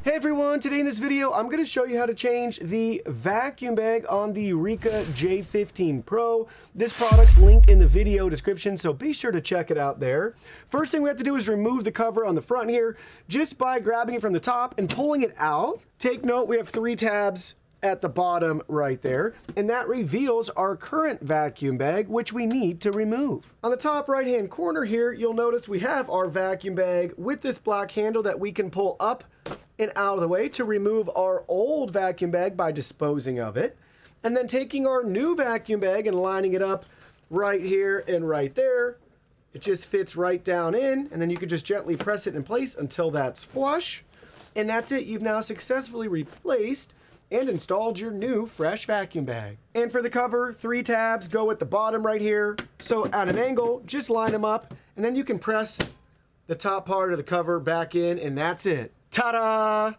Hey everyone, today in this video I'm going to show you how to change the vacuum bag on the Eureka J15 Pro. This product's linked in the video description, so be sure to check it out there. First thing we have to do is remove the cover on the front here just by grabbing it from the top and pulling it out. Take note, we have 3 tabs at the bottom right there, and that reveals our current vacuum bag, which we need to remove. On the top right hand corner here, you'll notice we have our vacuum bag with this black handle that we can pull up and out of the way to remove our old vacuum bag by disposing of it. And then taking our new vacuum bag and lining it up right here and right there. It just fits right down in, and then you can just gently press it in place until that's flush. And that's it. You've now successfully replaced and installed your new fresh vacuum bag. And for the cover, 3 tabs go at the bottom right here. So at an angle, just line them up, and then you can press the top part of the cover back in, and that's it. Ta-da!